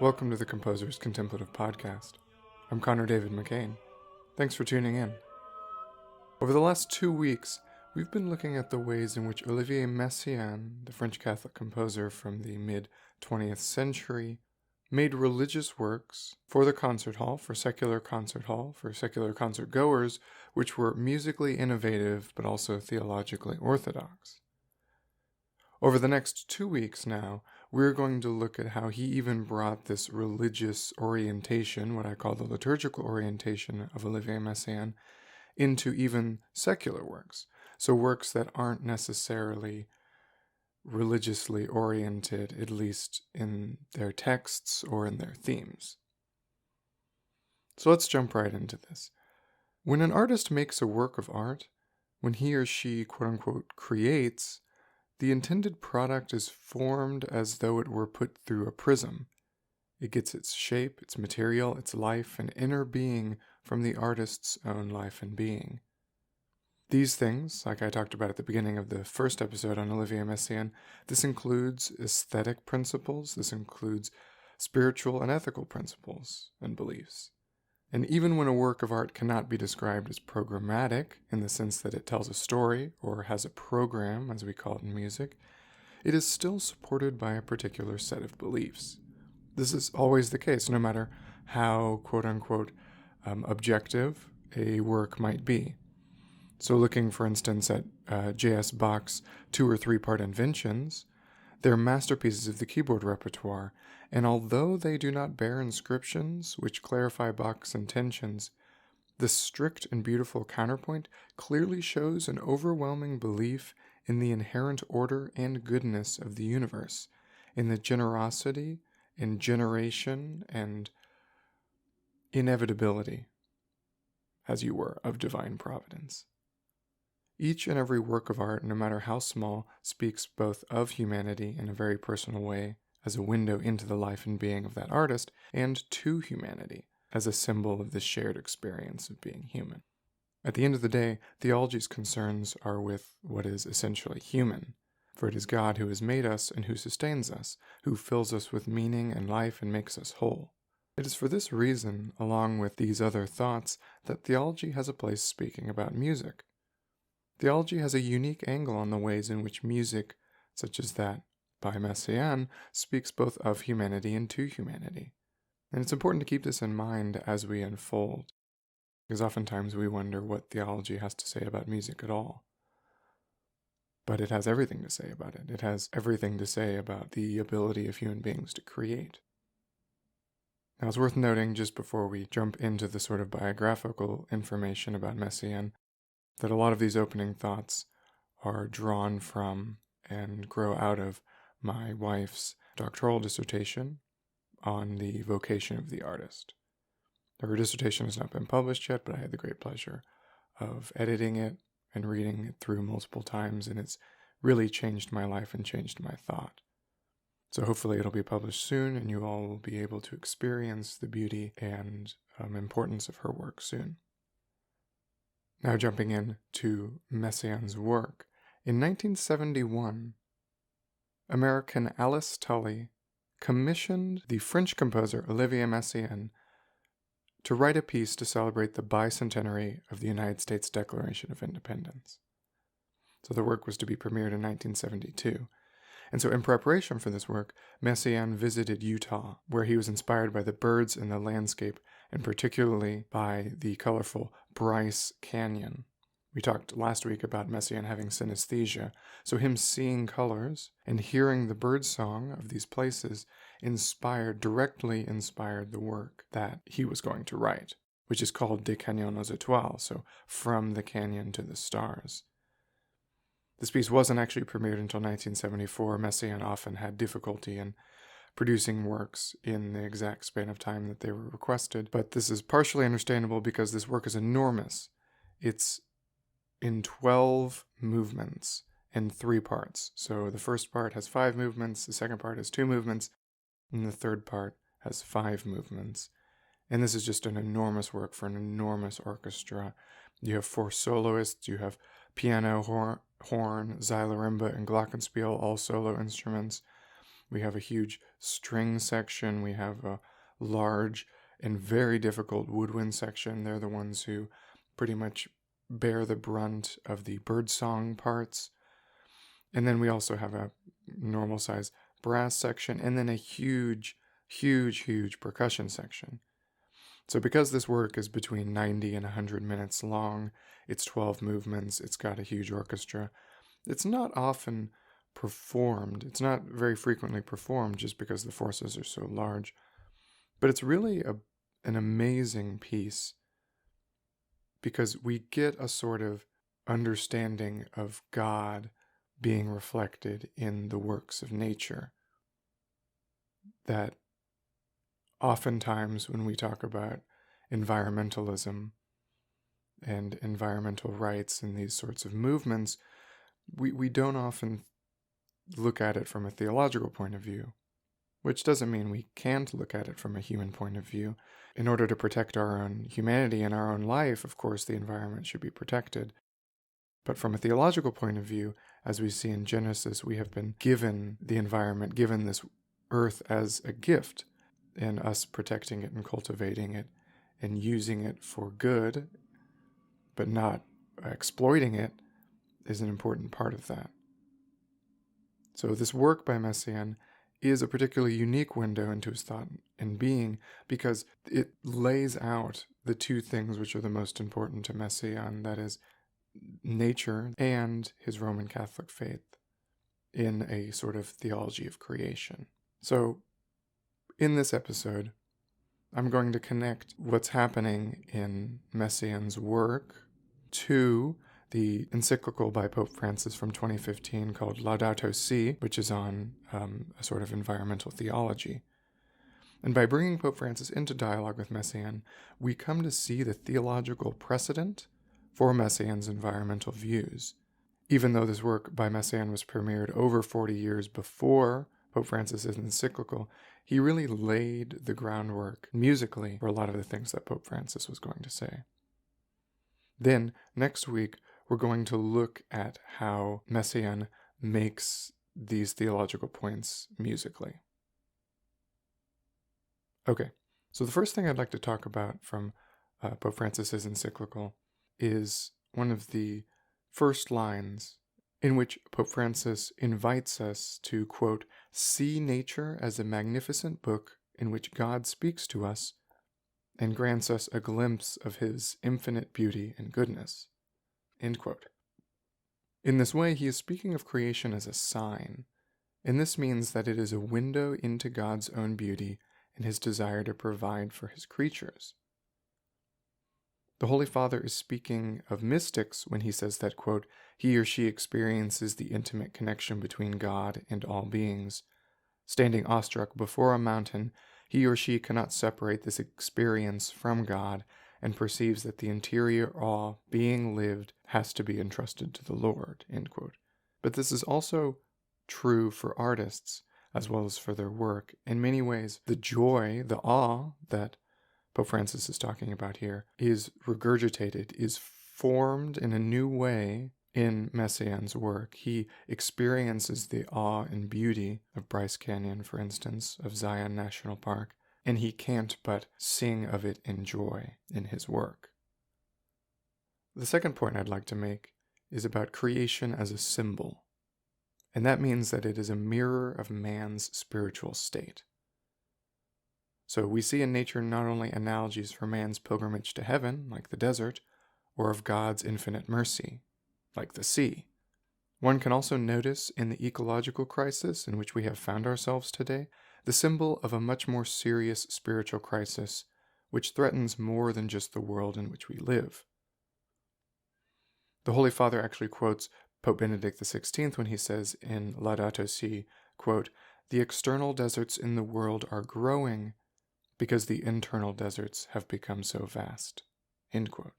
Welcome to the Composer's Contemplative Podcast. I'm Connor David McCain. Thanks for tuning in. Over the last 2 weeks, we've been looking at the ways in which Olivier Messiaen, the French Catholic composer from the mid-20th century, made religious works for the concert hall, for secular concert goers, which were musically innovative but also theologically orthodox. Over the next 2 weeks now, we're going to look at how he even brought this religious orientation, what I call the liturgical orientation of Olivier Messiaen, into even secular works. So works that aren't necessarily religiously oriented, at least in their texts or in their themes. So let's jump right into this. When an artist makes a work of art, when he or she, quote-unquote, creates, the intended product is formed as though it were put through a prism. It gets its shape, its material, its life, and inner being from the artist's own life and being. These things, like I talked about at the beginning of the first episode on Olivier Messiaen, this includes aesthetic principles, this includes spiritual and ethical principles and beliefs. And even when a work of art cannot be described as programmatic, in the sense that it tells a story or has a program, as we call it in music, it is still supported by a particular set of beliefs. This is always the case, no matter how, quote-unquote, objective a work might be. So looking, for instance, at J.S. Bach's 2- or 3-part inventions, they're masterpieces of the keyboard repertoire, and although they do not bear inscriptions which clarify Bach's intentions, the strict and beautiful counterpoint clearly shows an overwhelming belief in the inherent order and goodness of the universe, in the generosity and generation and inevitability, as you were, of divine providence. Each and every work of art, no matter how small, speaks both of humanity in a very personal way, as a window into the life and being of that artist, and to humanity, as a symbol of the shared experience of being human. At the end of the day, theology's concerns are with what is essentially human, for it is God who has made us and who sustains us, who fills us with meaning and life and makes us whole. It is for this reason, along with these other thoughts, that theology has a place speaking about music. Theology has a unique angle on the ways in which music, such as that by Messiaen, speaks both of humanity and to humanity. And it's important to keep this in mind as we unfold, because oftentimes we wonder what theology has to say about music at all. But it has everything to say about it. It has everything to say about the ability of human beings to create. Now, it's worth noting, just before we jump into the sort of biographical information about Messiaen, that a lot of these opening thoughts are drawn from and grow out of my wife's doctoral dissertation on the vocation of the artist. Her dissertation has not been published yet, but I had the great pleasure of editing it and reading it through multiple times, and it's really changed my life and changed my thought. So hopefully it'll be published soon, and you all will be able to experience the beauty and importance of her work soon. Now jumping into Messiaen's work. In 1971, American Alice Tully commissioned the French composer Olivier Messiaen to write a piece to celebrate the bicentenary of the United States Declaration of Independence. So the work was to be premiered in 1972. And so in preparation for this work, Messiaen visited Utah, where he was inspired by the birds in the landscape, and particularly by the colorful Bryce Canyon. We talked last week about Messiaen having synesthesia, so him seeing colors and hearing the birdsong of these places directly inspired the work that he was going to write, which is called Des Canyons aux Étoiles, so from the canyon to the stars. This piece wasn't actually premiered until 1974. Messiaen often had difficulty in producing works in the exact span of time that they were requested, but this is partially understandable because this work is enormous. It's in 12 movements in 3 parts. So the first part has 5 movements, the second part has 2 movements, and the third part has 5 movements. And this is just an enormous work for an enormous orchestra. You have 4 soloists, you have piano, horn, xylorimba, and glockenspiel, all solo instruments. We have a huge string section. We have a large and very difficult woodwind section. They're the ones who pretty much bear the brunt of the birdsong parts. And then we also have a normal size brass section, and then a huge percussion section. So because this work is between 90 and 100 minutes long, it's 12 movements, it's got a huge orchestra, it's not often performed. It's not very frequently performed just because the forces are so large. But it's really an amazing piece because we get a sort of understanding of God being reflected in the works of nature that oftentimes when we talk about environmentalism and environmental rights and these sorts of movements, we don't often look at it from a theological point of view, which doesn't mean we can't look at it from a human point of view. In order to protect our own humanity and our own life, of course, the environment should be protected. But from a theological point of view, as we see in Genesis, we have been given the environment, given this earth as a gift, and us protecting it and cultivating it and using it for good, but not exploiting it, is an important part of that. So this work by Messiaen is a particularly unique window into his thought and being because it lays out the two things which are the most important to Messiaen, that is, nature and his Roman Catholic faith, in a sort of theology of creation. So in this episode, I'm going to connect what's happening in Messiaen's work to the encyclical by Pope Francis from 2015 called Laudato Si, which is on a sort of environmental theology. And by bringing Pope Francis into dialogue with Messiaen, we come to see the theological precedent for Messiaen's environmental views. Even though this work by Messiaen was premiered over 40 years before Pope Francis's encyclical, he really laid the groundwork musically for a lot of the things that Pope Francis was going to say. Then, next week, we're going to look at how Messiaen makes these theological points musically. Okay, so the first thing I'd like to talk about from Pope Francis's encyclical is one of the first lines in which Pope Francis invites us to, quote, see nature as a magnificent book in which God speaks to us and grants us a glimpse of his infinite beauty and goodness, end quote. In this way, he is speaking of creation as a sign, and this means that it is a window into God's own beauty and his desire to provide for his creatures. The Holy Father is speaking of mystics when he says that, quote, he or she experiences the intimate connection between God and all beings. Standing awestruck before a mountain, he or she cannot separate this experience from God and perceives that the interior awe being lived has to be entrusted to the Lord, end quote. But this is also true for artists as well as for their work. In many ways, the joy, the awe that Pope Francis is talking about here is regurgitated, is formed in a new way in Messiaen's work. He experiences the awe and beauty of Bryce Canyon, for instance, of Zion National Park, and he can't but sing of it in joy in his work. The second point I'd like to make is about creation as a symbol, and that means that it is a mirror of man's spiritual state. So we see in nature not only analogies for man's pilgrimage to heaven, like the desert, or of God's infinite mercy, like the sea. One can also notice in the ecological crisis in which we have found ourselves today, the symbol of a much more serious spiritual crisis, which threatens more than just the world in which we live. The Holy Father actually quotes Pope Benedict XVI when he says in Laudato Si, quote, the external deserts in the world are growing because the internal deserts have become so vast, end quote.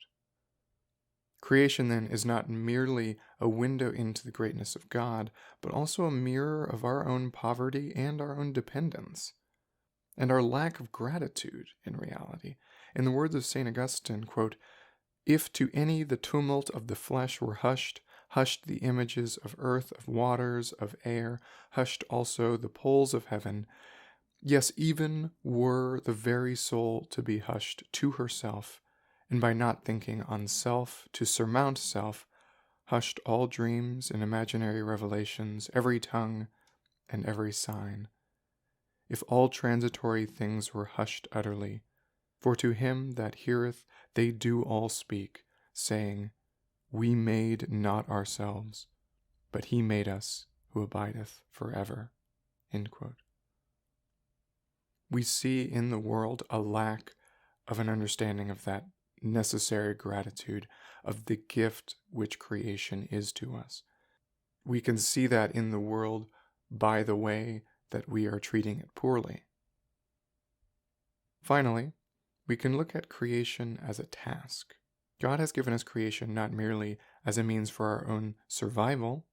Creation, then, is not merely a window into the greatness of God, but also a mirror of our own poverty and our own dependence, and our lack of gratitude in reality. In the words of St. Augustine, quote, if to any the tumult of the flesh were hushed, hushed the images of earth, of waters, of air, hushed also the poles of heaven. Yes, even were the very soul to be hushed to herself, and by not thinking on self to surmount self, hushed all dreams and imaginary revelations, every tongue and every sign. If all transitory things were hushed utterly, for to him that heareth they do all speak, saying, We made not ourselves, but he made us who abideth forever. End quote. We see in the world a lack of an understanding of that necessary gratitude of the gift which creation is to us. We can see that in the world by the way that we are treating it poorly. Finally, we can look at creation as a task. God has given us creation not merely as a means for our own survival,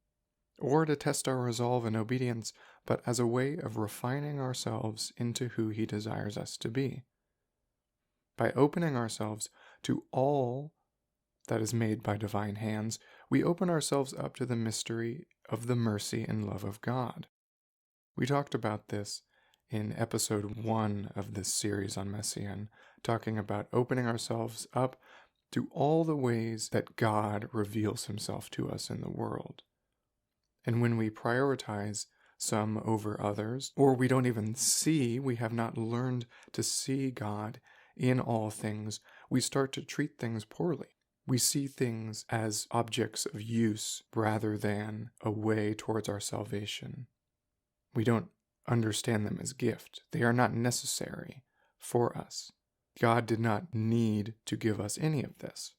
or to test our resolve and obedience, but as a way of refining ourselves into who He desires us to be. By opening ourselves to all that is made by divine hands, we open ourselves up to the mystery of the mercy and love of God. We talked about this in episode 1 of this series on Messiaen, talking about opening ourselves up to all the ways that God reveals Himself to us in the world. And when we prioritize some over others, or we don't even see, we have not learned to see God in all things, we start to treat things poorly. We see things as objects of use rather than a way towards our salvation. We don't understand them as gift. They are not necessary for us. God did not need to give us any of this.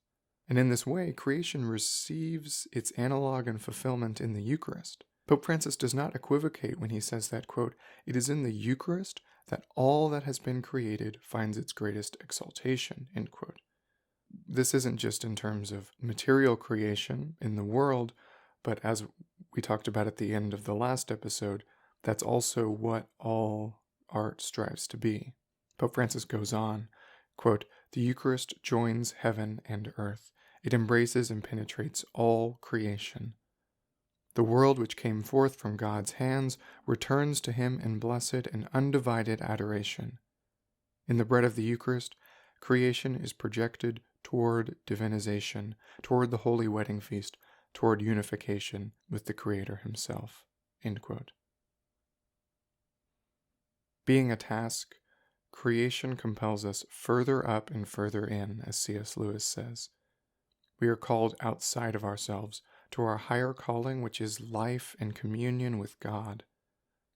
And in this way, creation receives its analog and fulfillment in the Eucharist. Pope Francis does not equivocate when he says that, quote, "It is in the Eucharist that all that has been created finds its greatest exaltation," end quote. This isn't just in terms of material creation in the world, but as we talked about at the end of the last episode, that's also what all art strives to be. Pope Francis goes on, quote, "The Eucharist joins heaven and earth. It embraces and penetrates all creation. The world which came forth from God's hands returns to Him in blessed and undivided adoration. In the bread of the Eucharist, creation is projected toward divinization, toward the holy wedding feast, toward unification with the Creator Himself." End quote. Being a task, creation compels us further up and further in, as C.S. Lewis says. We are called outside of ourselves to our higher calling, which is life and communion with God.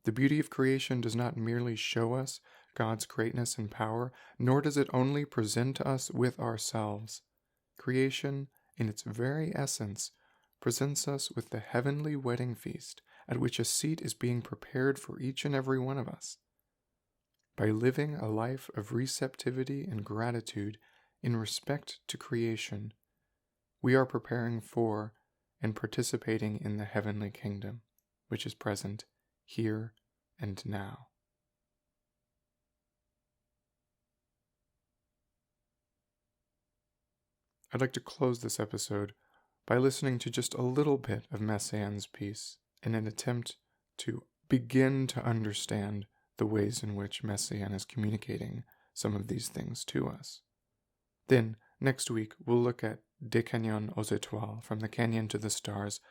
The beauty of creation does not merely show us God's greatness and power, nor does it only present us with ourselves. Creation, in its very essence, presents us with the heavenly wedding feast at which a seat is being prepared for each and every one of us. By living a life of receptivity and gratitude in respect to creation, we are preparing for and participating in the heavenly kingdom, which is present here and now. I'd like to close this episode by listening to just a little bit of Messiaen's piece in an attempt to begin to understand the ways in which Messiaen is communicating some of these things to us. Then, next week, we'll look at Des Canyons aux Étoiles, From the Canyon to the Stars,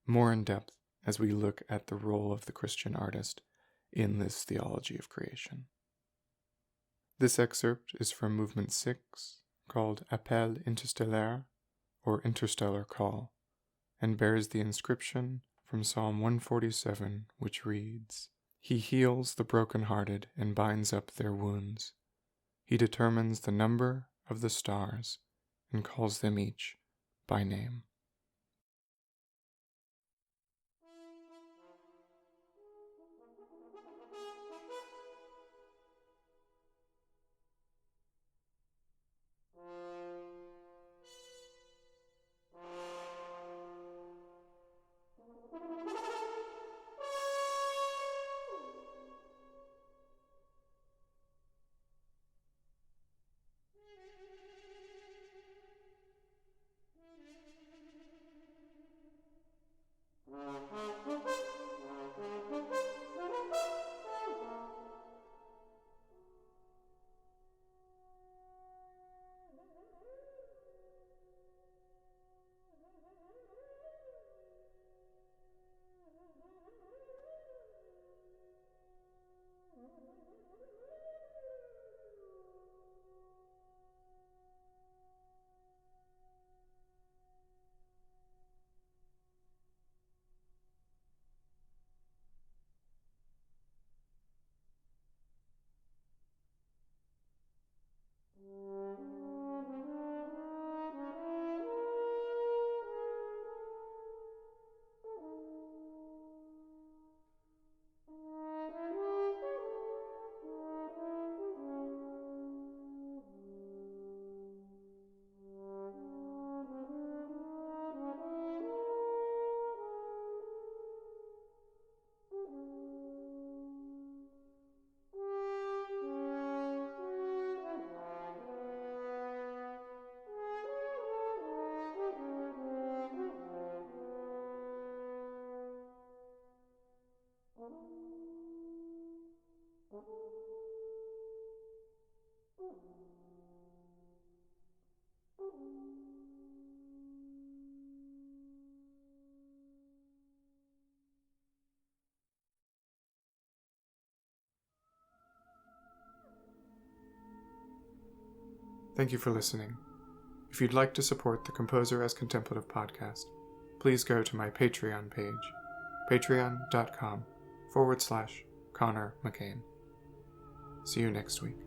more in depth as we look at the role of the Christian artist in this theology of creation. This excerpt is from Movement 6, called Appel interstellaire, or Interstellar Call, and bears the inscription from Psalm 147, which reads, "He heals the brokenhearted and binds up their wounds. He determines the number of the stars and calls them each by name." Thank you for listening. If you'd like to support the Composer as Contemplative podcast, please go to my Patreon page, patreon.com/Connor McCain. See you next week.